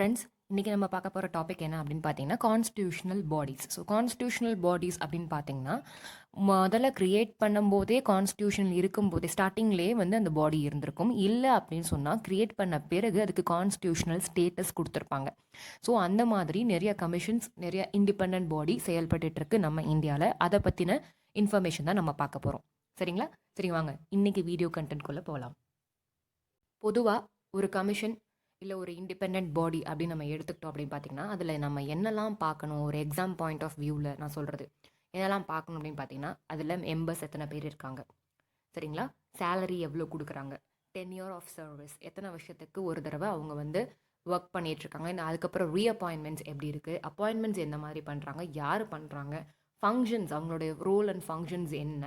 Friends, இன்றைக்கி நம்ம பார்க்க போகிற டாபிக் என்ன அப்படின்னு பார்த்தீங்கன்னா constitutional bodies. So constitutional bodies அப்படின்னு பார்த்தீங்கன்னா முதல்ல க்ரியேட் பண்ணும்போதே கான்ஸ்டியூஷன் இருக்கும்போதே ஸ்டார்டிங்லேயே வந்து அந்த பாடி இருந்திருக்கும். இல்லை அப்படின்னு சொன்னால் க்ரியேட் பண்ண பிறகு அதுக்கு கான்ஸ்டியூஷனல் ஸ்டேட்டஸ் கொடுத்துருப்பாங்க. ஸோ அந்த மாதிரி நிறைய கமிஷன்ஸ், நிறைய இண்டிபெண்ட் பாடி செயல்பட்டு இருக்கு நம்ம இந்தியாவில். அதை பற்றின இன்ஃபர்மேஷன் தான் நம்ம பார்க்க போகிறோம். சரிங்களா? சரி, வாங்க இன்னைக்கு வீடியோ கண்டென்ட்குள்ளே போகலாம். பொதுவாக ஒரு கமிஷன் இல்லை ஒரு இண்டிபெண்ட் பாடி அப்படின்னு நம்ம எடுத்துக்கிட்டோம் அப்படின்னு பார்த்தீங்கன்னா, அதில் நம்ம என்னெல்லாம் பார்க்கணும், ஒரு எக்ஸாம் பாயிண்ட் ஆஃப் வியூவில் நான் சொல்கிறது என்னெல்லாம் பார்க்கணும் அப்படின்னு பார்த்தீங்கன்னா, அதில் மெம்பர்ஸ் எத்தனை பேர் இருக்காங்க, சரிங்களா? சேலரி எவ்வளோ கொடுக்குறாங்க, டென்யூர் ஆஃப் சர்வீஸ் எத்தனை வருஷத்துக்கு ஒரு தடவை அவங்க வந்து ஒர்க் பண்ணிகிட்ருக்காங்க, அதுக்கப்புறம் ரீஅப்பாயின்மெண்ட்ஸ் எப்படி இருக்குது, அப்பாயின்மெண்ட்ஸ் எந்த மாதிரி பண்ணுறாங்க, யார் பண்ணுறாங்க, ஃபங்க்ஷன்ஸ் அவங்களுடைய ரோல் அண்ட் ஃபங்க்ஷன்ஸ் என்ன,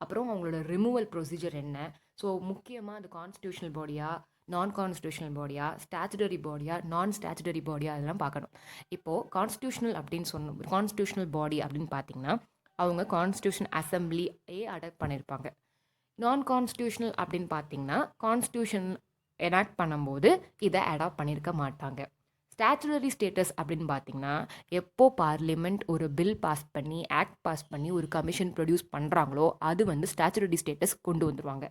அப்புறம் அவங்களோட ரிமூவல் ப்ரொசீஜர் என்ன. ஸோ முக்கியமாக அது கான்ஸ்டியூஷனல் பாடியா, நான் கான்ஸ்டியூஷனல் பாடியா, ஸ்டாச்சுட்டரி பாடியா, நான் ஸ்டாச்சுட்டரி பாடியா, அதெல்லாம் பார்க்கணும். இப்போது கான்ஸ்டியூஷனல் அப்படின்னு கான்ஸ்டியூஷனல் பாடி அப்படின்னு பார்த்தீங்கன்னா அவங்க கான்ஸ்டியூஷன் அசம்பிளியே அடாப்ட் பண்ணியிருப்பாங்க. நான் கான்ஸ்டியூஷனல் அப்படின்னு பார்த்தீங்கன்னா கான்ஸ்டியூஷன் எனாக்ட் பண்ணும்போது இதை அடாப்ட் பண்ணியிருக்க மாட்டாங்க. ஸ்டாச்சுட்டரி ஸ்டேட்டஸ் அப்படின்னு பார்த்தீங்கன்னா எப்போ பார்லிமெண்ட் ஒரு பில் பாஸ் பண்ணி ஆக்ட் பாஸ் பண்ணி ஒரு கமிஷன் ப்ரொடியூஸ் பண்ணுறாங்களோ அது வந்து ஸ்டாச்சுட்டரி ஸ்டேட்டஸ் கொண்டு வந்துடுவாங்க.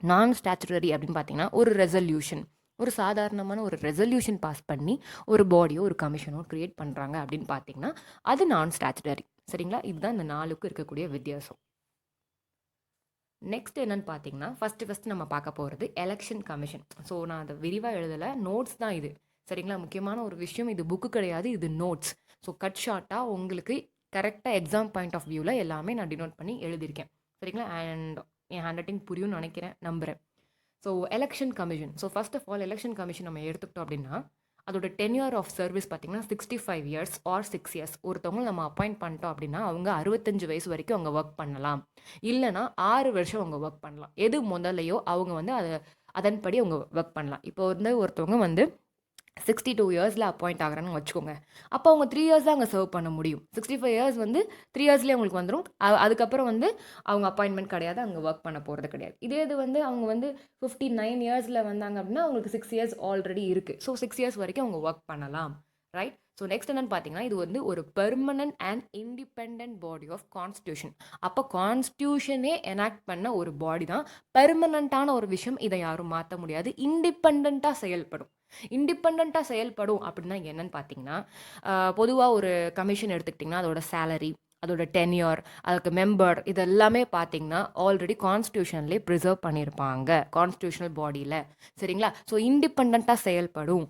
நான் ஸ்டாச்சுட்டரி அப்படின்னு பார்த்தீங்கன்னா ஒரு ரெசல்யூஷன், ஒரு சாதாரணமான ஒரு ரெசல்யூஷன் பாஸ் பண்ணி ஒரு பாடியோ ஒரு கமிஷனோ க்ரியேட் பண்ணுறாங்க அப்படின்னு பார்த்தீங்கன்னா அது நான் ஸ்டாச்சுட்டரி. சரிங்களா? இதுதான் இந்த 4க்கும் இருக்கக்கூடிய வித்தியாசம். நெக்ஸ்ட் என்னன்னு பார்த்தீங்கன்னா ஃபஸ்ட்டு நம்ம பார்க்க போகிறது எலெக்ஷன் கமிஷன். ஸோ நான் அதை விரிவாக எழுதலை, நோட்ஸ் தான் இது. சரிங்களா? முக்கியமான ஒரு விஷயம், இது புக்கு கிடையாது, இது நோட்ஸ். ஸோ கட் ஷார்ட்டாக உங்களுக்கு கரெக்டாக எக்ஸாம் பாயிண்ட் ஆஃப் வியூவில் எல்லாமே நான் டினோட் பண்ணி எழுதியிருக்கேன். சரிங்களா? அண்ட் என் ஹேண்ட் ரைட்டிங் புரியும்னு நினைக்கிறேன், நம்புகிறேன். So election commission. So first of all election commission நம்ம எடுத்துக்கிட்டோம் அப்படின்னா அதோட டென்யூர் ஆஃப் சர்வீஸ் பார்த்தீங்கன்னா 65 இயர்ஸ் ஆர் 6 இயர்ஸ். ஒருத்தவங்க நம்ம அப்பாயிண்ட் பண்ணிட்டோம் அப்படின்னா அவங்க 65 வயசு வரைக்கும் அவங்க ஒர்க் பண்ணலாம், இல்லைனா 6 வருஷம் அவங்க ஒர்க் பண்ணலாம். எது முதல்லையோ அவங்க வந்து அதன்படி அவங்க ஒர்க் பண்ணலாம். இப்போ வந்து ஒருத்தவங்க வந்து 62 இயர்ஸில் அப்பாயிண்ட் ஆகிறான்னு வச்சுக்கோங்க. அப்போ அவங்க 3 இயர்ஸ் தான் அங்கே சர்வ் பண்ண முடியும். 65 இயர்ஸ் வந்து 3 இயர்ஸ்லேயே அவங்களுக்கு வந்துடும். அதுக்கப்புறம் வந்து அவங்க அப்பாயின்மெண்ட் கிடையாது, அங்கே ஒர்க் பண்ண போகிறது கிடையாது. இதே இது வந்து அவங்க வந்து 59 இயர்ஸில் வந்தாங்க அப்படின்னா அவங்களுக்கு 6 இயர்ஸ் ஆல்ரெடி இருக்குது. ஸோ 6 இயர்ஸ் வரைக்கும் அவங்க ஒர்க் பண்ணலாம். ரைட்? ஸோ நெக்ஸ்ட் என்னன்னு பார்த்தீங்கன்னா இது வந்து ஒரு permanent and independent body of constitution. அப்போ கான்ஸ்டியூஷனே எனாக்ட் பண்ண ஒரு பாடி தான். பெர்மனண்ட்டான ஒரு விஷயம், இதை யாரும் மாற்ற முடியாது, இண்டிபெண்ட்டாக செயல்படும். இண்டிபெண்ட்டாக செயல்படும் அப்படின்னா என்னன்னு பார்த்தீங்கன்னா பொதுவாக ஒரு கமிஷன் எடுத்துக்கிட்டிங்கன்னா அதோட சேலரி, அதோட டென்யூர், அதுக்கு மெம்பர், இது எல்லாமே பார்த்தீங்கன்னா ஆல்ரெடி கான்ஸ்டியூஷன்லேயே ப்ரிசர்வ் பண்ணியிருப்பாங்க கான்ஸ்டியூஷனல் பாடியில். சரிங்களா? ஸோ இண்டிபெண்ட்டாக செயல்படும்.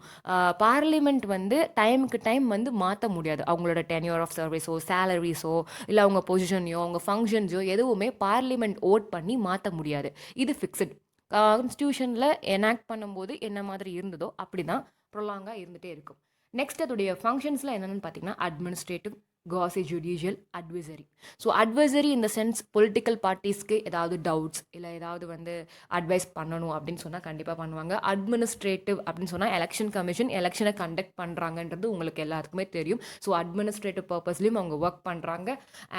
பார்லிமெண்ட் வந்து டைமுக்கு டைம் வந்து மாற்ற முடியாது. அவங்களோட டென்யூர் ஆஃப் சர்வீஸோ, சேலரிஸோ, இல்லை அவங்க பொசிஷனையோ, அவங்க ஃபங்க்ஷன்ஸோ எதுவுமே பார்லிமெண்ட் ஓட் பண்ணி மாற்ற முடியாது. இது ஃபிக்ஸட். கான்ஸ்டியூஷனில் எனாக்ட் பண்ணும்போது என்ன மாதிரி இருந்ததோ அப்படி தான் ப்ரொலாங்காக இருந்துகிட்டே இருக்கும். நெக்ஸ்ட் அதோடைய ஃபங்க்ஷன்ஸில் என்னென்னு பார்த்தீங்கன்னா administrative, quasi, judicial, advisory. So advisory இந்த சென்ஸ் பொலிட்டிக்கல் பார்ட்டிஸ்க்கு ஏதாவது டவுட்ஸ் இல்லை ஏதாவது வந்து அட்வைஸ் பண்ணணும் அப்படின்னு சொன்னால் கண்டிப்பாக பண்ணுவாங்க. அட்மினிஸ்ட்ரேட்டிவ் அப்படின்னு சொன்னால் எலெக்ஷன் கமிஷன் எலெக்ஷனை கண்டக்ட் பண்ணுறாங்கன்றது உங்களுக்கு எல்லாத்துக்குமே தெரியும். ஸோ அட்மினிஸ்ட்ரேட்டிவ் பர்பஸ்லையும் அவங்க ஒர்க் பண்ணுறாங்க.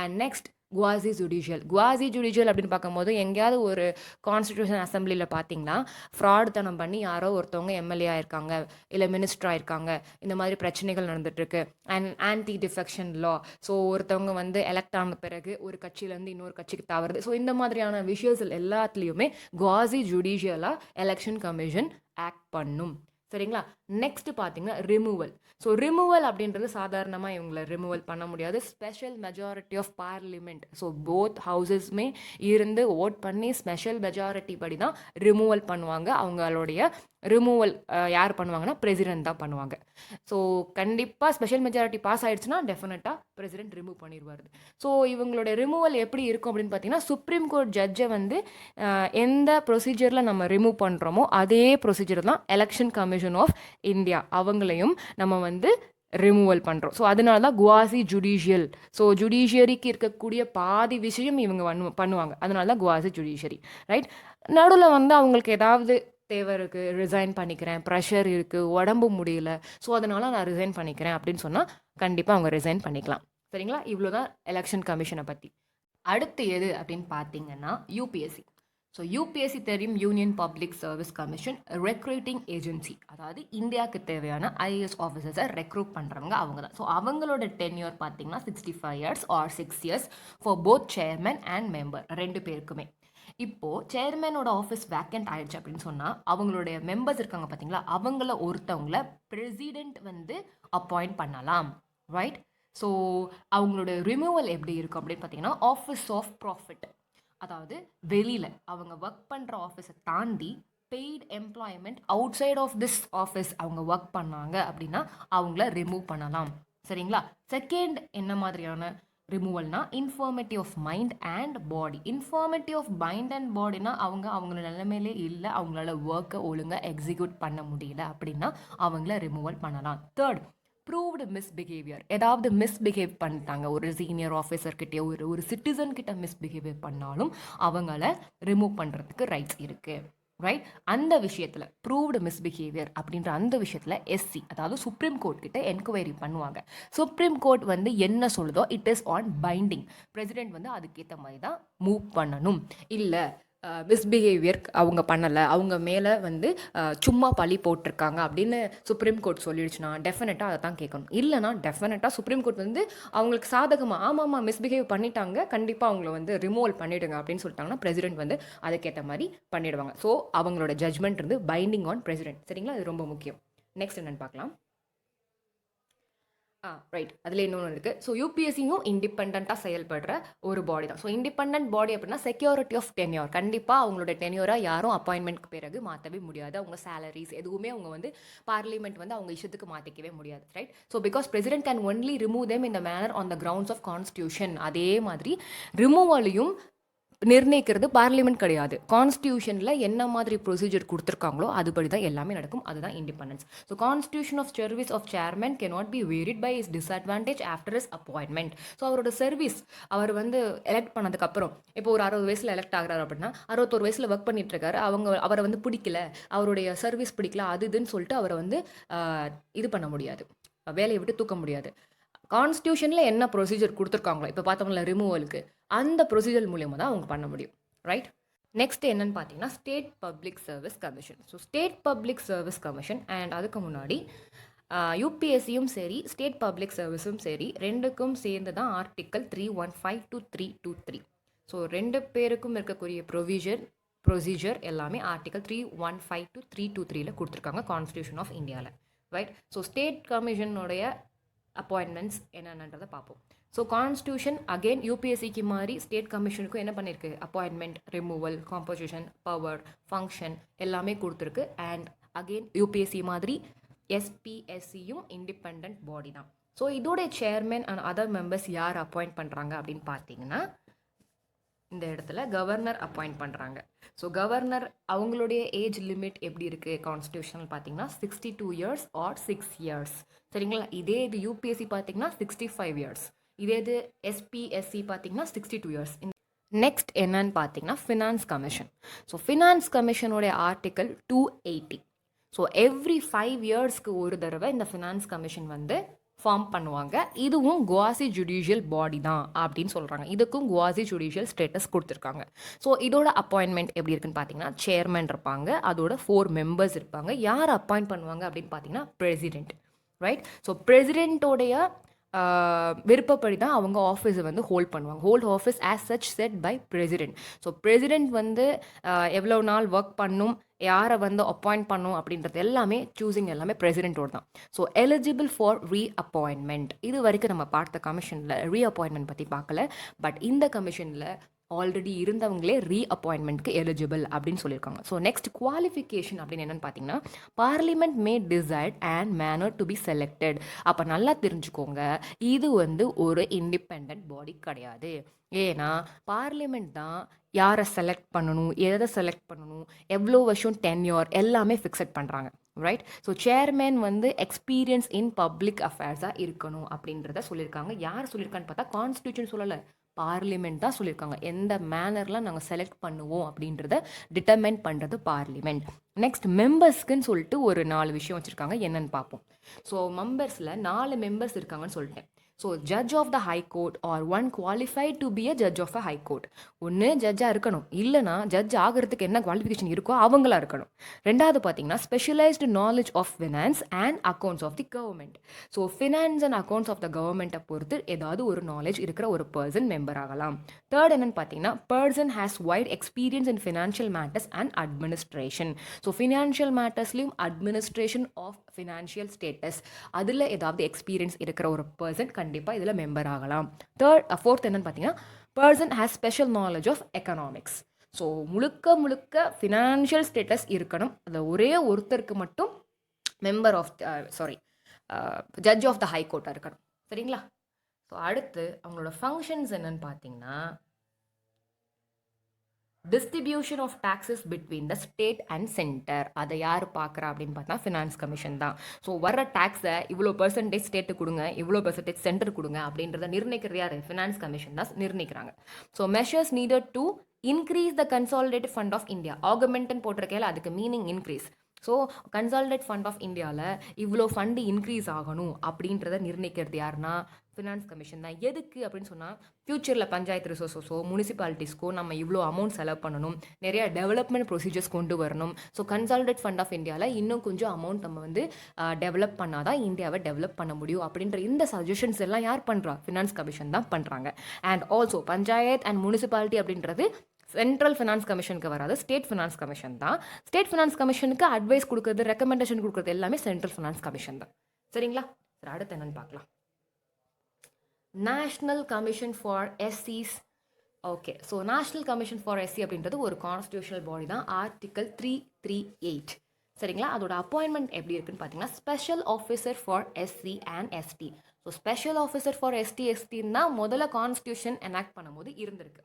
And next quasi judicial. Quasi judicial அப்படின்னு பார்க்கும்போது எங்கேயாவது ஒரு கான்ஸ்டியூஷன் அசம்பிளியில் பார்த்தீங்கன்னா ஃப்ராட் தனம் பண்ணி யாரோ ஒருத்தவங்க எம்எல்ஏ ஆயிருக்காங்க, இல்லை மினிஸ்டர் ஆயிருக்காங்க, இந்த மாதிரி பிரச்சனைகள் நடந்துட்டுருக்கு. And anti defection law. So ஒருத்தவங்க வந்து எலெக்ட் ஆன பிறகு ஒரு கட்சியிலேருந்து இன்னொரு கட்சிக்கு தவறுது. ஸோ இந்த மாதிரியான விஷயஸ் எல்லாத்துலேயுமே குவாசி ஜுடிஷியலாக எலெக்ஷன் கமிஷன் ஆக்ட் பண்ணும். சரிங்களா? நெக்ஸ்ட் பார்த்தீங்கன்னா ரிமூவல். ஸோ ரிமூவல் அப்படின்றது சாதாரணமாக இவங்களை ரிமூவல் பண்ண முடியாது. Special majority of parliament. So both ஹவுசஸ்மே இருந்து ஓட் பண்ணி ஸ்பெஷல் மெஜாரிட்டி படி தான் ரிமூவல் பண்ணுவாங்க. அவங்களுடைய ரிமூவல் யார் பண்ணுவாங்கன்னா பிரசிடென்ட் தான் பண்ணுவாங்க. ஸோ கண்டிப்பாக ஸ்பெஷல் மெஜாரிட்டி பாஸ் ஆகிடுச்சுன்னா டெஃபினட்டாக பிரசிடென்ட் ரிமூவ் பண்ணிடுவார். ஸோ இவங்களுடைய ரிமூவல் எப்படி இருக்கும் அப்படின்னு பார்த்தீங்கன்னா சுப்ரீம் கோர்ட் ஜட்ஜை வந்து எந்த ப்ரொசீஜரில் நம்ம ரிமூவ் பண்ணுறோமோ அதே ப்ரொசீஜர் தான் எலெக்ஷன் கமிஷன் ஆஃப் இந்தியா அவங்களையும் நம்ம வந்து ரிமூவல் பண்ணுறோம். ஸோ அதனால தான் குவாசி ஜுடிஷியல். ஸோ ஜுடிஷியரிக்கு இருக்கக்கூடிய பாதி விஷயம் இவங்க பண்ணுவாங்க. அதனால தான் குவாசி ஜுடிஷியரி. ரைட்? நடுவில் வந்து அவங்களுக்கு ஏதாவது தேவை இருக்குது, ரிசைன் பண்ணிக்கிறேன், ப்ரெஷர் இருக்குது, உடம்பு முடியல, ஸோ அதனால் நான் ரிசைன் பண்ணிக்கிறேன் அப்படின்னு சொன்னால் கண்டிப்பாக அவங்க ரிசைன் பண்ணிக்கலாம். சரிங்களா? இவ்வளோ தான் எலெக்ஷன் கமிஷனை பற்றி. அடுத்து எது அப்படின்னு பார்த்தீங்கன்னா யூபிஎஸ்சி. ஸோ யூபிஎஸ்சி தெரியும், union public service commission recruiting agency. அதாவது இந்தியாவுக்கு தேவையான ஐஏஎஸ் ஆஃபீஸர்ஸை ரெக்ரூட் பண்ணுறவங்க அவங்க தான். ஸோ அவங்களோட டென்யூர் பார்த்தீங்கன்னா 65 years or 6 years for both chairman and member, ரெண்டு பேருக்குமே. இப்போது சேர்மேனோட ஆஃபீஸ் வேக்கண்ட் ஆயிடுச்சு அப்படின்னு சொன்னால் அவங்களுடைய மெம்பர்ஸ் இருக்காங்க பார்த்தீங்களா, அவங்கள ஒருத்தவங்கள பிரசிடென்ட் வந்து அப்பாயிண்ட் பண்ணலாம், ரைட்? ஸோ அவங்களோட ரிமூவல் எப்படி இருக்கும் அப்படின்னு பார்த்தீங்கன்னா, ஆஃபீஸ் ஆஃப் ப்ராஃபிட், அதாவது வெளியில் அவங்க ஒர்க் பண்ணுற ஆஃபீஸை தாண்டி paid employment outside of this office அவங்க ஒர்க் பண்ணாங்க அப்படின்னா அவங்கள ரிமூவ் பண்ணலாம், சரிங்களா? செகண்ட் என்ன மாதிரியான ரிமூவல்னா infirmity of mind and body. Infirmity of mind and பாடினா அவங்களோட நிலைமையிலே இல்லை, அவங்களால ஒர்க்கை ஒழுங்காக எக்ஸிக்யூட் பண்ண முடியல அப்படின்னா அவங்கள ரிமூவல் பண்ணலாம். Third, proved misbehaviour. ஏதாவது மிஸ்பிஹேவ் பண்ணிட்டாங்க, ஒரு சீனியர் ஆஃபீஸர்கிட்டயோ ஒரு சிட்டிசன் கிட்ட மிஸ்பிஹேவியர் பண்ணாலும் அவங்கள ரிமூவ் பண்ணுறதுக்கு ரைட்ஸ் இருக்குது, ரைட்? அந்த விஷயத்தில் ப்ரூவ்டு மிஸ்பிஹேவியர் அப்படின்ற அந்த விஷயத்தில் எஸ்சி, அதாவது சுப்ரீம் கோர்ட் கிட்ட என்கொயரி பண்ணுவாங்க. சுப்ரீம் கோர்ட் வந்து என்ன சொல்லுதோ it is on binding. President வந்து அதுக்கேற்ற மாதிரி தான் மூவ் பண்ணணும். இல்லை மிஸ்பிஹேவியர் அவங்க பண்ணலை, அவங்க மேலே வந்து சும்மா பழி போட்டிருக்காங்க அப்படின்னு சுப்ரீம் கோர்ட் சொல்லிடுச்சுன்னா டெஃபினட்டாக அதை தான் கேட்கணும். இல்லைனா டெஃபினட்டாக சுப்ரீம் கோர்ட் வந்து அவங்களுக்கு சாதகமாக ஆமாம்மா மிஸ்பிஹேவ் பண்ணிட்டாங்க, கண்டிப்பாக அவங்கள வந்து ரிமூவல் பண்ணிவிடுங்க அப்படின்னு சொல்லிட்டாங்கன்னா பிரசிடென்ட் வந்து அதுக்கேற்ற மாதிரி பண்ணிவிடுவாங்க. ஸோ அவங்களோட ஜட்ஜ்மெண்ட் வந்து பைண்டிங் ஆன் பிரசிடென்ட், சரிங்களா? அது ரொம்ப முக்கியம். நெக்ஸ்ட் என்னென்னு பார்க்கலாம். ரைட், அதில் இன்னொன்று இருக்குது. ஸோ யூபிஎஸ்சியும் இண்டிபெண்ட்டாக செயல்படுற ஒரு பாடி தான். ஸோ இண்டிபெண்ட் பாடி அப்படின்னா செக்யூரிட்டி ஆஃப் டென்யூர். கண்டிப்பாக அவங்களோட டென்யூராக யாரும் அப்பாயின்மெண்ட்க்கு பிறகு மாற்றவே முடியாது. அவங்க சேலரிஸ் எதுவுமே அவங்க வந்து பார்லிமெண்ட் வந்து அவங்க இஷ்டத்துக்கு மாற்றிக்கவே முடியாது, right? So because president can only remove them in the manner on the grounds of constitution. அதே மாதிரி ரிமூவலையும் நிர்ணயிக்கிறது பார்லிமெண்ட் கிடையாது. கான்ஸ்டியூஷனில் என்ன மாதிரி ப்ரொசீஜர் கொடுத்துருக்காங்களோ அதுபடி தான் எல்லாமே நடக்கும். அதுதான் independence. So constitution of service of chairman can not be varied by his disadvantage after his appointment. So அவரோட சர்வீஸ் அவர் வந்து எலெக்ட் பண்ணதுக்கப்புறம் இப்போ ஒரு 60 வயசில் எலெக்ட் ஆகிறார் அப்படின்னா 61 வயசில் ஒர்க் பண்ணிட்டு இருக்காரு, அவரை வந்து பிடிக்கல, அவருடைய சர்வீஸ் பிடிக்கல, அது இதுன்னு சொல்லிட்டு அவரை வந்து இது பண்ண முடியாது, வேலையை விட்டு தூக்க முடியாது. கான்ஸ்டியூஷனில் என்ன ப்ரொசீஜர் கொடுத்துருக்காங்களோ இப்போ பார்த்தோம்ல ரிமூவலுக்கு, அந்த ப்ரொசீஜர் மூலியமாக தான் அவங்க பண்ண முடியும், ரைட்? நெக்ஸ்ட் என்னன்னு பார்த்தீங்கன்னா state public service commission. So state public service commission and அதுக்கு முன்னாடி யூபிஎஸ்சியும் சரி ஸ்டேட் பப்ளிக் சர்வீஸும் சரி ரெண்டுக்கும் சேர்ந்து தான் ஆர்டிக்கல் 315 to 323. ஸோ ரெண்டு பேருக்கும் இருக்கக்கூடிய ப்ரொசீஜர் எல்லாமே ஆர்டிக்கல் 315 to 323 கொடுத்துருக்காங்க கான்ஸ்டியூஷன் ஆஃப் இந்தியாவில், ரைட்? ஸோ ஸ்டேட் கமிஷனுடைய அப்பாயின்மெண்ட்ஸ் என்னென்னன்றதை பார்ப்போம். ஸோ கான்ஸ்டியூஷன் அகெயின் யூபிஎஸ்சிக்கு மாதிரி ஸ்டேட் கமிஷனுக்கும் என்ன பண்ணியிருக்கு, appointment, removal, composition, power, function எல்லாமே கொடுத்துருக்கு. அண்ட் அகெயின் யூபிஎஸ்சி மாதிரி எஸ்பிஎஸ்சியும் இண்டிபெண்ட் பாடி தான். ஸோ இதோடைய சேர்மன் அண்ட் அதர் மெம்பர்ஸ் யார் அப்பாயிண்ட் பண்ணுறாங்க அப்படின்னு பார்த்தீங்கன்னா இந்த இடத்துல கவர்னர் அப்பாயிண்ட் பண்ணுறாங்க. ஸோ கவர்னர் அவங்களுடைய ஏஜ் லிமிட் எப்படி இருக்குது கான்ஸ்டியூஷனல் பார்த்தீங்கன்னா 62 years ஆர் 6 years, சரிங்களா? இதே இது யூபிஎஸ்சி பார்த்தீங்கன்னா 65 years, இதே இது எஸ்பிஎஸ்சி பார்த்தீங்கன்னா 62 years. நெக்ஸ்ட் என்னன்னு பார்த்தீங்கன்னா ஃபினான்ஸ் கமிஷன். ஸோ ஃபினான்ஸ் கமிஷனுடைய ஆர்டிக்கல் 280. ஸோ எவ்ரி 5 yearsக்கு ஒரு தடவை இந்த ஃபினான்ஸ் கமிஷன் வந்து ஃபார்ம் பண்ணுவாங்க. இதுவும் குவாசி ஜுடிஷியல் பாடி தான் அப்படின்னு சொல்கிறாங்க. இதுக்கும் குவாசி ஜுடிஷியல் ஸ்டேட்டஸ் கொடுத்துருக்காங்க. ஸோ இதோட அப்பாயின்மெண்ட் எப்படி இருக்குன்னு பார்த்தீங்கன்னா சேர்மன் இருப்பாங்க, அதோட 4 members இருப்பாங்க. யார் அப்பாயிண்ட் பண்ணுவாங்க அப்படின்னு பார்த்தீங்கன்னா பிரசிடென்ட், ரைட்? ஸோ பிரசிடென்ட்டோடைய விருப்பப்படி தான் அவங்க ஆஃபீஸை வந்து ஹோல்ட் பண்ணுவாங்க. Hold office as such set by president. So president வந்து எவ்வளோ நாள் ஒர்க் பண்ணும், யாரை வந்து அப்பாயிண்ட் பண்ணும் அப்படின்றது எல்லாமே சூஸிங் எல்லாமே பிரசிடென்ட்டோடு தான். So eligible for reappointment. இது வரைக்கும் நம்ம பார்த்த கமிஷனில் ரீஅப்பாயின்மெண்ட் பற்றி பார்க்கல. பட் இந்த கமிஷனில் ஆல்ரெடி இருந்தவங்களே ரீஅப்பாயின்மெண்ட்க்கு எலிஜிபிள் அப்படின்னு சொல்லியிருக்காங்க. ஸோ நெக்ஸ்ட் குவாலிஃபிகேஷன் அப்படின்னு என்னென்னு பார்த்தீங்கன்னா parliament May decide and manor to be selected. அப்போ நல்லா தெரிஞ்சுக்கோங்க, இது வந்து ஒரு இண்டிபெண்ட் பாடி கிடையாது. ஏன்னா பார்லிமெண்ட் தான் யாரை செலக்ட் பண்ணணும், எதை செலக்ட் பண்ணணும், எவ்வளோ வருஷம் டென்யூர் எல்லாமே ஃபிக்ஸட் பண்ணுறாங்க, ரைட்? ஸோ சேர்மேன் வந்து எக்ஸ்பீரியன்ஸ் இன் பப்ளிக் அஃபேர்ஸாக இருக்கணும் அப்படின்றத சொல்லியிருக்காங்க. யார் சொல்லியிருக்கான்னு பார்த்தா கான்ஸ்டியூஷன் சொல்லலை, பார்லிமெண்ட் தான் சொல்லியிருக்காங்க. எந்த மேனரில் நாங்கள் செலக்ட் பண்ணுவோம் அப்படின்றத டிட்டர்மைன் பண்ணுறது பார்லிமெண்ட். நெக்ஸ்ட் மெம்பர்ஸ்க்குன்னு சொல்லிட்டு ஒரு 4 விஷயம் வச்சுருக்காங்க, என்னென்னு பார்ப்போம். ஸோ மெம்பர்ஸில் 4 members இருக்காங்கன்னு சொல்லிட்டேன். So judge of the high court are one qualified to be a judge of a high court. ஒன்று ஜட்ஜாக இருக்கணும், இல்லைனா ஜட்ஜ் ஆகிறதுக்கு என்ன குவாலிஃபிகேஷன் இருக்கோ அவங்களா இருக்கணும். ரெண்டாவது பார்த்தீங்கன்னா specialised knowledge of finance and accounts of the government. So finance and accounts of the கவர்மெண்ட்டை பொறுத்து ஏதாவது ஒரு நாலேஜ் இருக்கிற ஒரு பர்சன் மெம்பர் ஆகலாம். தேர்ட் என்னன்னு பார்த்தீங்கன்னா person has wide experience in financial matters and administration. So financial மேட்டர்ஸ்லையும் அட்மினிஸ்ட்ரேஷன் ஆஃப் ஃபினான்ஷியல் ஸ்டேட்டஸ் அதில் ஏதாவது எக்ஸ்பீரியன்ஸ் இருக்கிற ஒரு பர்சன் கண்டிப்பாக இதில் மெம்பர் ஆகலாம். ஃபோர்த் என்னன்னு பார்த்தீங்கன்னா person has special knowledge of economics. So முழுக்க ஃபினான்ஷியல் ஸ்டேட்டஸ் இருக்கணும். அதில் ஒரே ஒருத்தருக்கு மட்டும் member of judge of the high கோர்ட்டாக இருக்கணும். சரிங்களா? ஸோ அடுத்து அவங்களோட ஃபங்க்ஷன்ஸ் என்னன்னு பார்த்தீங்கன்னா distribution of taxes between the state and centre. அதை யார் பார்க்குறா அப்படின்னு பார்த்தா ஃபினான்ஸ் கமிஷன் தான். ஸோ வர டேக்ஸை இவ்வளோ பெர்சன்டேஜ் ஸ்டேட்டு கொடுங்க, இவ்வளோ பெர்சன்டேஜ் சென்டர் கொடுங்க அப்படின்றத நிர்ணயிக்கிறது யார்? ஃபினான்ஸ் கமிஷன் தான் நிர்ணயிக்கிறாங்க. So measures needed to increase the consolidated fund of India. ஆகுமெண்ட்னு போட்டிருக்கையில அதுக்கு meaning increase. So consolidate fund of இந்தியாவில் இவ்வளோ ஃபண்டு இன்க்ரீஸ் ஆகணும் அப்படின்றத நிர்ணயிக்கிறது யாருன்னா ஃபினான்ஸ் கமிஷன் தான். எதுக்கு அப்படின்னு சொன்னால் ஃப்யூச்சரில் பஞ்சாயத்து ரிசோர்ஸஸோ முனிசிபாலிட்டிஸ்க்கோ நம்ம இவ்வளோ அமௌண்ட் செலவு பண்ணணும், நிறைய டெவலப்மெண்ட் ப்ரொசீஜர்ஸ் கொண்டு வரணும். ஸோ கன்சாலிடேட் ஃபண்ட் ஆஃப் இந்தியாவில் இன்னும் கொஞ்சம் அமௌண்ட் நம்ம வந்து டெவலப் பண்ணால் தான் இந்தியாவை டெவலப் பண்ண முடியும் அப்படின்ற இந்த சஜஷன்ஸ் எல்லாம் யார் பண்ணுறா? ஃபினான்ஸ் கமிஷன் தான் பண்ணுறாங்க. And also panchayat and municipality அப்படின்றது சென்ட்ரல் ஃபினான்ஸ் கமிஷனுக்கு வராது, ஸ்டேட் ஃபினான்ஸ் கமிஷன் தான். ஸ்டேட் ஃபினான்ஸ் கமிஷனுக்கு அட்வைஸ் கொடுக்குறது, ரெக்கமெண்டேஷன் கொடுக்குறது எல்லாமே சென்ட்ரல் ஃபினான்ஸ் கமிஷன் தான். சரிங்களா? சரி, அடுத்து என்னன்னு பார்க்கலாம். நேஷ்னல் கமிஷன் ஃபார் எஸ்சிஸ். Okay, so national commission for SC அப்படின்றது ஒரு கான்ஸ்டியூஷனல் பாடி தான். ஆர்டிகல் 338. சரிங்களா? அதோட அப்பாயின்மெண்ட் எப்படி இருக்குன்னு பார்த்தீங்கன்னா special officer for SC and ST. So special officer for எஸ்டின்னு தான் முதல்ல கான்ஸ்டியூஷன் எனாக்ட் பண்ணும்போது இருந்திருக்கு.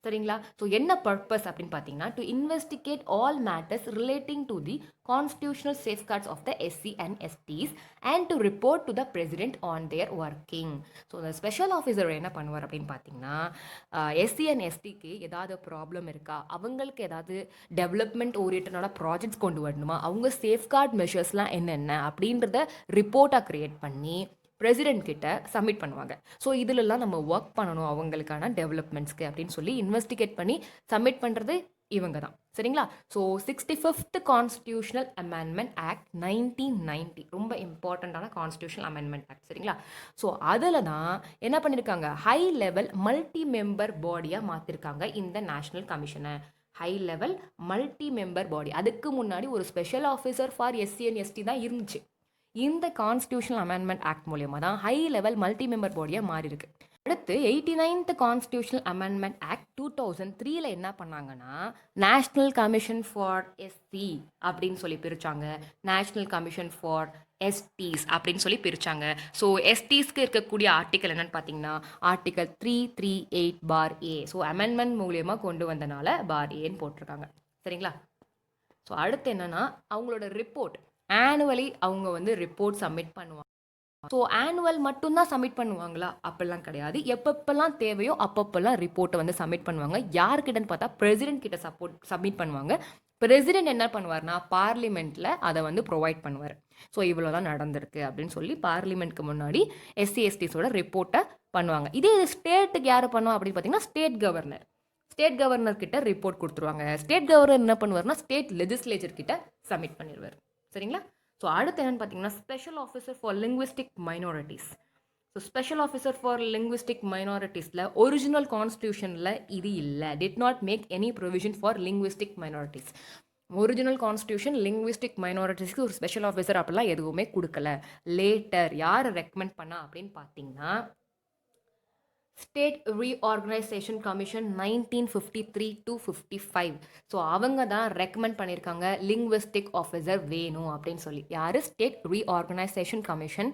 சரிங்களா? ஸோ என்ன பர்பஸ் அப்படின்னு பார்த்தீங்கன்னா to investigate all matters relating to the constitutional safeguards of the SC and STs and to report to the president on their working. So இந்த ஸ்பெஷல் ஆஃபீஸர் என்ன பண்ணுவார் அப்படின்னு பார்த்தீங்கன்னா எஸ்சி அண்ட் எஸ்டிக்கு ஏதாவது ப்ராப்ளம் இருக்கா, அவங்களுக்கு ஏதாவது டெவலப்மெண்ட் ஓரியன்டான ப்ராஜெக்ட்ஸ் கொண்டு வரணுமா, அவங்க சேஃப்கார்ட் மெஷர்ஸ்லாம் என்னென்ன அப்படின்றத ரிப்போர்ட்டாக க்ரியேட் பண்ணி பிரசிடென்ட் கிட்ட சப்மிட் பண்ணுவாங்க. ஸோ இதிலெல்லாம் நம்ம ஒர்க் பண்ணணும் அவங்களுக்கான டெவலப்மெண்ட்ஸ்க்கு அப்படின்னு சொல்லி இன்வெஸ்டிகேட் பண்ணி சப்மிட் பண்ணுறது இவங்க தான். சரிங்களா? So 65th constitutional amendment act 1990 ரொம்ப இம்பார்ட்டண்ட்டான கான்ஸ்டியூஷனல் அமெண்ட்மெண்ட் ஆக்ட். சரிங்களா? ஸோ அதில் தான் என்ன பண்ணியிருக்காங்க, ஹை லெவல் மல்டி மெம்பர் பாடியாக மாற்றிருக்காங்க இந்த நேஷ்னல் கமிஷனை. High level multi member body. அதுக்கு முன்னாடி ஒரு special officer for SC and ST தான் இருந்துச்சு. இந்த கான்ஸ்டியூஷனல் அமெண்ட்மெண்ட் ஆக்ட் மூலியமாக தான் ஹை லெவல் மல்டி மெம்பர் பாடியாக மாறி இருக்கு. அடுத்து 89th கான்ஸ்டியூஷனல் அமெண்ட்மெண்ட் ஆக்ட் 2003 என்ன பண்ணாங்கன்னா நேஷ்னல் கமிஷன் ஃபார் எஸ்சி அப்படின்னு சொல்லி பிரிச்சாங்க, நேஷ்னல் கமிஷன் ஃபார் எஸ்டிஸ் அப்படின்னு சொல்லி பிரிச்சாங்க. ஸோ எஸ்டிஸ்க்கு இருக்கக்கூடிய ஆர்டிக்கல் என்னன்னு பார்த்தீங்கன்னா ஆர்டிக்கல் 338(a). ஸோ அமெண்ட்மெண்ட் மூலியமாக கொண்டு வந்தனால (a)ன்னு போட்டிருக்காங்க. சரிங்களா? ஸோ அடுத்து என்னன்னா அவங்களோட ரிப்போர்ட் ஆனுவலி அவங்க வந்து ரிப்போர்ட் சப்மிட் பண்ணுவாங்க. ஸோ ஆனுவல் மட்டும்தான் சப்மிட் பண்ணுவாங்களா? அப்பெல்லாம் கிடையாது. எப்பப்பெல்லாம் தேவையோ அப்பப்பெல்லாம் ரிப்போர்ட்டை வந்து சப்மிட் பண்ணுவாங்க. யார்கிட்டன்னு பார்த்தா பிரசிடென்ட் கிட்ட சப்மிட் பண்ணுவாங்க. பிரசிடென்ட் என்ன பண்ணுவார்னா பார்லிமெண்ட்டில் அதை வந்து ப்ரொவைட் பண்ணுவார். ஸோ இவ்வளோ தான் நடந்திருக்கு அப்படின்னு சொல்லி பார்லிமெண்ட்க்கு முன்னாடி எஸ்சி எஸ்டிஸோட ரிப்போர்ட்டை பண்ணுவாங்க. இதே ஸ்டேட்டுக்கு யார் பண்ணுவா அப்படின்னு பார்த்தீங்கன்னா ஸ்டேட் கவர்னர் கிட்ட ரிப்போர்ட் கொடுத்துருவாங்க. ஸ்டேட் கவர்னர் என்ன பண்ணுவார்னா ஸ்டேட் லெஜிஸ்லேச்சர் கிட்ட சப்மிட் பண்ணிடுவார். சரிங்களா? ஸோ அடுத்து என்னென்னு பார்த்தீங்கன்னா special officer for linguistic minorities. So special officer for linguistic மைனாரிட்டிஸில் ஒரிஜினல் கான்ஸ்டியூஷனில் இது இல்லை. Did not make any provision for linguistic minorities. Original constitution linguistic மைனாரிட்டிஸ்க்கு ஒரு ஸ்பெஷல் ஆஃபீஸர் அப்படிலாம் எதுவுமே கொடுக்கல. லேட்டர் யார் ரெக்கமெண்ட் பண்ணா அப்படின்னு பார்த்தீங்கன்னா state reorganisation commission 1953 to 55. So அவங்க தான் ரெக்கமெண்ட் பண்ணியிருக்காங்க லிங்குவிஸ்டிக் ஆஃபீஸர் வேணும் அப்படின்னு சொல்லி. யார்? State reorganisation commission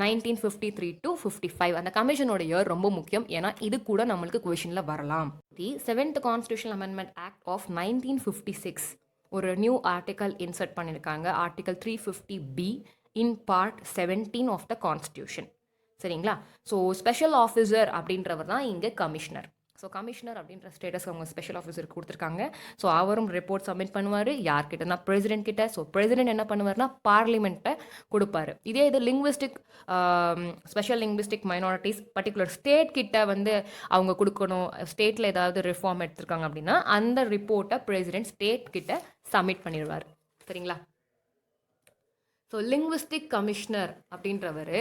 1953 to 55. அந்த கமிஷனோட இயர் ரொம்ப முக்கியம், ஏன்னா இது கூட நம்மளுக்கு கொஷனில் வரலாம். The 7th constitutional amendment act of 1956 ஒரு நியூ ஆர்டிக்கல் இன்சர்ட் பண்ணியிருக்காங்க. Article 350(b) in part 17 of the constitution. சரிங்களா? ஸோ ஸ்பெஷல் ஆஃபீஸர் அப்படின்றவர் தான் இங்கே கமிஷனர். ஸோ கமிஷனர் அப்படின்ற ஸ்டேட்டஸ் அவங்க ஸ்பெஷல் ஆஃபீஸருக்கு கொடுத்துருக்காங்க. ஸோ அவரும் ரிப்போர்ட் சப்மிட் பண்ணுவார். யார்கிட்டனா பிரசிடென்ட் கிட்ட. ஸோ பிரசிடென்ட் என்ன பண்ணுவார்னா பார்லிமெண்ட்டை கொடுப்பாரு. இதே இது linguistic special linguistic minorities particular state கிட்ட வந்து அவங்க கொடுக்கணும். ஸ்டேட்டில் ஏதாவது ரிஃபார்ம் எடுத்திருக்காங்க அப்படின்னா அந்த ரிப்போர்ட்டை பிரசிடென்ட் ஸ்டேட் கிட்ட சப்மிட் பண்ணிடுவார். சரிங்களா? ஸோ லிங்குவிஸ்டிக் கமிஷனர் அப்படின்றவர்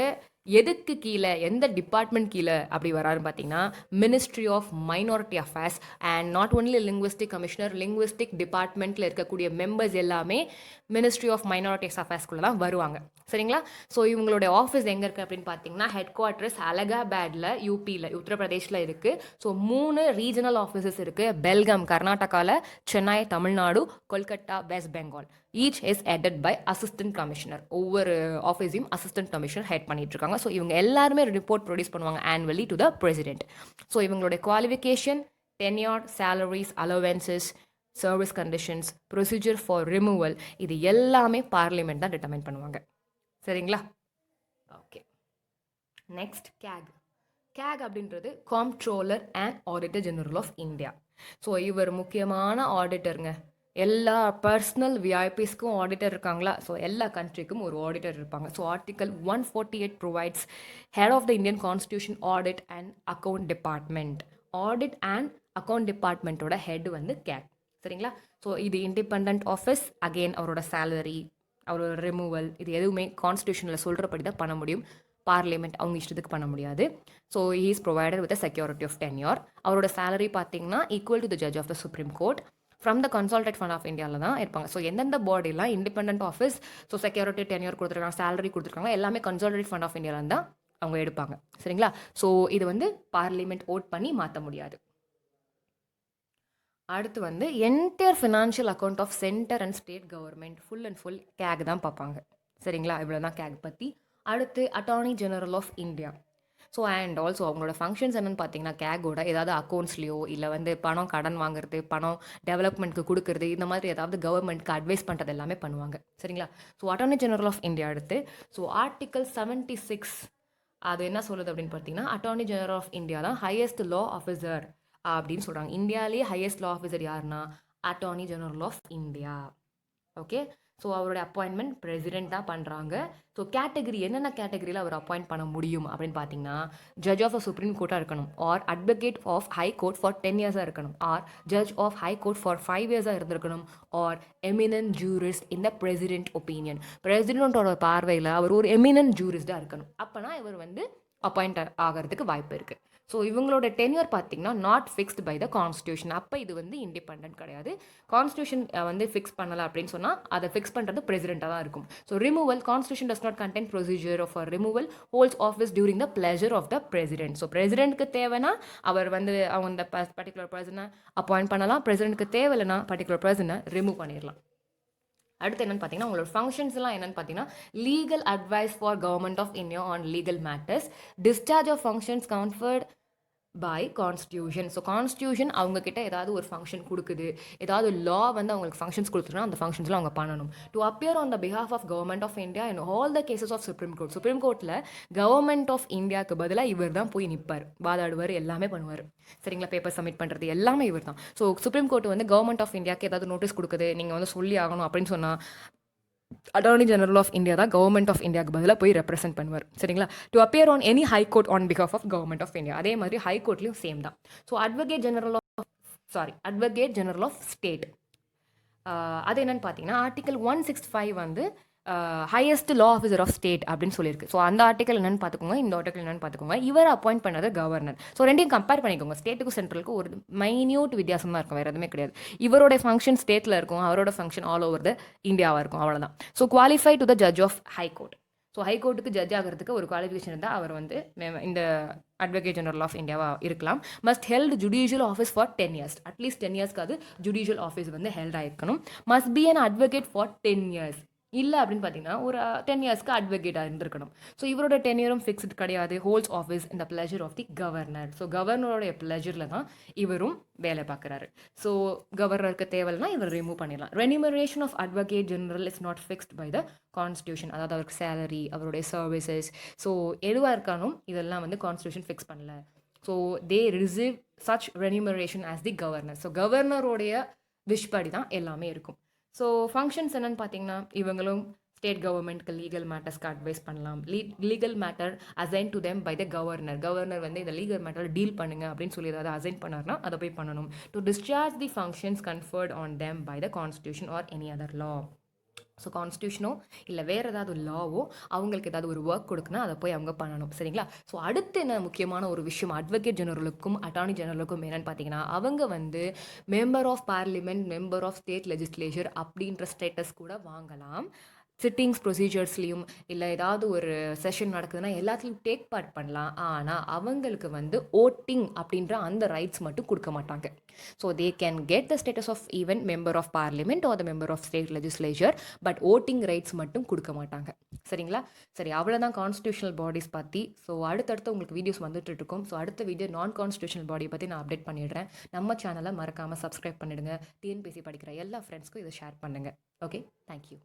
எதுக்கு கீழே, எந்த டிபார்ட்மெண்ட் கீழே அப்படி வராருன்னு பார்த்தீங்கன்னா ministry of minority affairs. And not only linguistic commissioner, linguistic டிபார்ட்மெண்ட்டில் இருக்கக்கூடிய மெம்பர்ஸ் எல்லாமே மினிஸ்ட்ரி ஆஃப் மைனாரிட்டிஸ் அஃபேர்ஸ்குள்ளே தான் வருவாங்க. சரிங்களா? ஸோ இவங்களுடைய ஆஃபீஸ் எங்கே இருக்குது அப்படின்னு பார்த்தீங்கன்னா ஹெட் குவார்ட்டர்ஸ் அலகாபாடில், யூபியில், உத்தரப்பிரதேஷில் இருக்குது. ஸோ 3 ரீஜனல் ஆஃபீஸஸ் இருக்குது. பெல்காம் கர்நாடகாவில், Chennai Tamil Nadu, Kolkata west Bengal. Each is headed by assistant commissioner. ஒவ்வொரு ஆஃபீஸையும் அசிஸ்டன்ட் கமிஷனர் ஹெட் பண்ணிட்டு இருக்காங்க. ஸோ இவங்க எல்லாருமே ரிப்போர்ட் ப்ரொடியூஸ் பண்ணுவாங்க annually to the president. So இவங்களுடைய qualification, tenure, salaries, allowances, service conditions, procedure for removal, இது எல்லாமே பார்லிமெண்ட் தான் டிட்டர்மைன் பண்ணுவாங்க. சரிங்களா? ஓகே. Next CAG. கேக் அப்படின்றது comptroller and auditor general of India. So இவர் முக்கியமான ஆடிட்டருங்க. எல்லா பர்சனல் விஐபிஸ்க்கும் ஆடிட்டர் இருக்காங்களா? ஸோ எல்லா கண்ட்ரிக்கும் ஒரு ஆடிட்டர் இருப்பாங்க. So article 148 provides head of the Indian constitution audit and account department. Audit and account டிபார்ட்மெண்ட்டோட ஹெட் வந்து கேக். சரிங்களா? ஸோ இது இண்டிபெண்ட் ஆஃபீஸ். அகெயின் அவரோட சேலரி, அவரோட ரிமூவல், இது எதுவுமே கான்ஸ்டியூஷனில் சொல்கிறபடி தான் பண்ண முடியும். பார்லிமெண்ட் அவங்க இஷ்டத்துக்கு பண்ண முடியாது. So he is provided with security of tenure. அவரோட சேலரி பார்த்தீங்கன்னா equal to the judge of the supreme court from the consolidated fund of இந்தியாவில் தான் இருப்பாங்க. ஸோ எந்தெந்த பாடிலாம் independent office, so security tenure கொடுத்துருக்காங்க, சேலரி கொடுத்துருக்காங்க, எல்லாமே கன்சால்டேட் ஃபண்ட் ஆஃப் இந்தியாவில் தான் அவங்க எடுப்பாங்க. சரிங்களா? ஸோ இது வந்து பார்லிமெண்ட் ஓட் பண்ணி மாற்ற முடியாது. அடுத்து வந்து entire financial account of centre and state government full and full CAG தான் பார்ப்பாங்க. சரிங்களா? இவ்வளோ தான் கேக் பற்றி. அடுத்து attorney general of India. So and also அவங்களோட ஃபங்க்ஷன்ஸ் என்னென்னு பார்த்தீங்கன்னா கேகோட ஏதாவது அக்கௌண்ட்ஸ்லையோ இல்லை வந்து பணம் கடன் வாங்குறது, பணம் டெவலப்மெண்ட்க்கு கொடுக்குறது, இந்த மாதிரி ஏதாவது கவர்மெண்ட்க்கு அட்வைஸ் பண்ணுறது எல்லாமே பண்ணுவாங்க. சரிங்களா? So attorney general of India அடுத்து. ஸோ ஆர்டிகல் 76 அது என்ன சொல்லுது அப்படின்னு பார்த்தீங்கன்னா அட்டார்னி ஜெனரல் ஆஃப் இந்தியா தான் ஹையஸ்ட் லா ஆஃபீஸர் அப்படின்னு சொல்கிறாங்க. இந்தியாவிலேயே ஹையஸ்ட் லா ஆஃபீஸர் யாருன்னா attorney general of India. Okay. So அவருடைய அப்பாயின்மெண்ட் பிரசிடென்ட் தான் பண்ணுறாங்க. ஸோ கேட்டகரி என்னென்ன கேட்டகரியில் அவர் அப்பாயிண்ட் பண்ண முடியும் அப்படின்னு பார்த்தீங்கன்னா ஜட்ஜ் ஆஃப் அ சுப்ரீம் கோர்ட்டாக இருக்கணும், or advocate of high court for 10 இயர்ஸாக இருக்கணும், or judge of high court for 5 இயர்ஸாக இருந்திருக்கணும், or eminent jurist in the president opinion. பிரசிடென்ட்டோட பார்வையில் அவர் ஒரு எமினன்ட் ஜூரிஸ்டாக இருக்கணும். அப்போனா இவர் வந்து அப்பாயிண்ட் ஆகிறதுக்கு வாய்ப்பு இருக்குது. ஸோ இவங்களோட டென்யூர் பார்த்தீங்கன்னா not fixed by the constitution. அப்போ இது வந்து இண்டிபெண்ட் கிடையாது. கான்ஸ்டியூஷன் வந்து ஃபிக்ஸ் பண்ணலை அப்படின்னு சொன்னால் அதை ஃபிக்ஸ் பண்ணுறது பிரசிடென்ட்டாக தான் இருக்கும். So removal, constitution does not contain procedure of removal, holds office during the pleasure of the president. So பிரசிடென்ட்க்கு தேவைன்னா அவர் வந்து அவங்க இந்த பர்டிகுலர் பர்சனை அப்பாயிண்ட் பண்ணலாம். பிரசிடென்ட்க்கு தேவையில்லைன்னா பர்டிகுலர் பர்சனை ரிமூவ் பண்ணிடலாம். அடுத்து என்னன்னு பார்த்தீங்கன்னா உங்களோட ஃபங்க்ஷன்ஸ்லாம் என்னன்னு பார்த்தீங்கன்னா legal advice for government of India on legal matters, discharge of functions conferred by constitution. So constitution அவங்கக்கிட்ட ஏதாவது ஒரு ஃபங்க்ஷன் கொடுக்குது, ஏதாவது லா வந்து அவங்களுக்கு ஃபங்க்ஷன்ஸ் கொடுத்துருன்னா அந்த ஃபங்க்ஷன்ஸ்லாம் அவங்க பண்ணணும். To appear on the behalf of government of India in all the cases of supreme court. Supreme கோர்ட்டில் கவர்மெண்ட் ஆஃப் இந்தியாவுக்கு பதிலாக இவர் தான் போய் நிற்பார், வாதாடுவார், எல்லாமே பண்ணுவார். சரிங்களா? பேப்பர் சப்மிட் பண்ணுறது எல்லாமே இவர் தான். ஸோ சுப்ரீம் கோர்ட் வந்து கவர்மெண்ட் ஆஃப் இந்தியாவுக்கு ஏதாவது நோட்டீஸ் கொடுக்குது, நீங்கள் வந்து சொல்லி ஆகணும் அப்படின்னு சொன்னால் அட்டார்னி ஜெனரல் ஆஃப் இந்தியா தான் கவர்மெண்ட் ஆஃப் இந்தியாவுக்கு பதிலாக போய் ரெப்ரசென்ட் பண்ணுவார். சரிங்களா? To appear on any high court on behalf of government of India. அதே மாதிரி ஹை கோர்ட்லையும் சேம் தான். So advocate general of state அது என்னன்னு பார்த்தீங்கன்னா ஆர்டிகல் 165 வந்து highest law officer of state அப்படின்னு சொல்லியிருக்கு. ஸோ அந்த ஆர்டிகல் என்னன்னு பார்த்துக்கோங்க, இந்த ஆர்டிகல் என்னன்னு பார்த்துக்கோங்க. இவர் அப்பாயிண்ட் பண்ணது கவர்னர். ஸோ ரெண்டையும் கம்பேர் பண்ணிக்கோங்க. ஸ்டேட்டுக்கும் சென்ட்ரலுக்கும் ஒரு மைன்யூட் வித்தியாசம் தான் இருக்கும், வேறு எதுவுமே கிடையாது. இவரோட ஃபங்க்ஷன் ஸ்டேட்டில் இருக்கும், அவரோட ஃபங்க்ஷன் ஆல் ஓவர் த இந்தியாவாக இருக்கும், அவ்வளோதான். So qualify to the judge of high court. So high கோர்ட்டுக்கு ஜட்ஜ் ஆகிறதுக்கு ஒரு குவாலிஃபிகேஷன் இருந்தால் அவர் வந்து இந்த அட்வொகேட் ஜெனரல் ஆஃப் இந்தியாவாக இருக்கலாம். Must held judicial office for 10 years. At least 10 இயர்ஸ்க்காவது ஜுடிஷியல் ஆஃபீஸ் வந்து ஹெல்ட் ஆகிருக்கணும். Must be an advocate for 10 years. இல்லை அப்படின்னு பார்த்தீங்கன்னா ஒரு 10 இயர்ஸ்க்கு அட்வொகேட்டாக இருந்திருக்கணும். ஸோ இவரோட டென்யூரும் ஃபிக்ஸ்டு கிடையாது. ஹோல்ட்ஸ் ஆஃபீஸ் இந்த pleasure of the governor. So கவர்னரோடைய பிளஷரில் தான் இவரும் வேலை பார்க்குறாரு. ஸோ கவர்னருக்கு தேவைன்னா இவர் ரிமூவ் பண்ணிடலாம். Remuneration of advocate general is not fixed by the constitution. அதாவது அவருக்கு சேலரி, அவருடைய சர்வீசஸ், ஸோ எதுவாக இருக்காலும் இதெல்லாம் வந்து கான்ஸ்டியூஷன் ஃபிக்ஸ் பண்ணல. So they receive such remuneration as the governor. So கவர்னரோடைய விஷ் படி தான் எல்லாமே இருக்கும். ஸோ ஃபங்க்ஷன்ஸ் என்னன்னு பார்த்தீங்கன்னா, இவங்களும் ஸ்டேட் கவர்மெண்ட்க்கு லீகல் மேட்டர்ஸ்க்கு அட்வைஸ் பண்ணலாம். Legal matter assign to them by the governor. Governor வந்து இந்த லீகல் மேட்டர் டீல் பண்ணுங்க அப்படின்னு சொல்லி ஏதாவது அசைன் பண்ணார்னா அதை போய் பண்ணணும். To discharge the functions conferred on them by the constitution or any other law. So கான்ஸ்டியூஷனோ இல்லை வேறு ஏதாவது ஒரு லாவோ அவங்களுக்கு ஏதாவது ஒரு ஒர்க் கொடுக்குன்னா அதை போய் அவங்க பண்ணணும். சரிங்களா? ஸோ அடுத்து என்ன முக்கியமான ஒரு விஷயம் அட்வொகேட் ஜெனரலுக்கும் அட்டார்னி ஜெனரலுக்கும் என்னென்னு பார்த்தீங்கன்னா, அவங்க வந்து member of parliament, member of state legislature அப்படின்ற ஸ்டேட்டஸ் கூட வாங்கலாம். சிட்டிங்ஸ் ப்ரொசீஜர்ஸ்லையும் இல்லை ஏதாவது ஒரு செஷன் நடக்குதுன்னா எல்லாத்துலேயும் டேக் பார்ட் பண்ணலாம். ஆனால் அவங்களுக்கு வந்து ஓட்டிங் அப்படின்ற அந்த ரைட்ஸ் மட்டும் கொடுக்க மாட்டாங்க. So they can get the status of even member of parliament or the member of state legislature, but voting rights மட்டும் கொடுக்க மாட்டாங்க. சரிங்களா? சரி, அவ்வளோதான் கான்ஸ்டியூஷனல் பாடிஸ் பற்றி. ஸோ அடுத்தடுத்து உங்களுக்கு வீடியோஸ் வந்துட்டு இருக்கும். ஸோ அடுத்த வீடியோ நான் கான்ஸ்டியூஷனல் பாடியை பற்றி நான் அப்டேட் பண்ணிடுறேன். நம்ம சேனலை மறக்காமல் சப்ஸ்கிரைப் பண்ணிடுங்க. டிஎன்பிஎஸ்சி படிக்கிற எல்லா ஃப்ரெண்ட்ஸ்க்கும் இதை ஷேர் பண்ணுங்கள். Okay, thank you.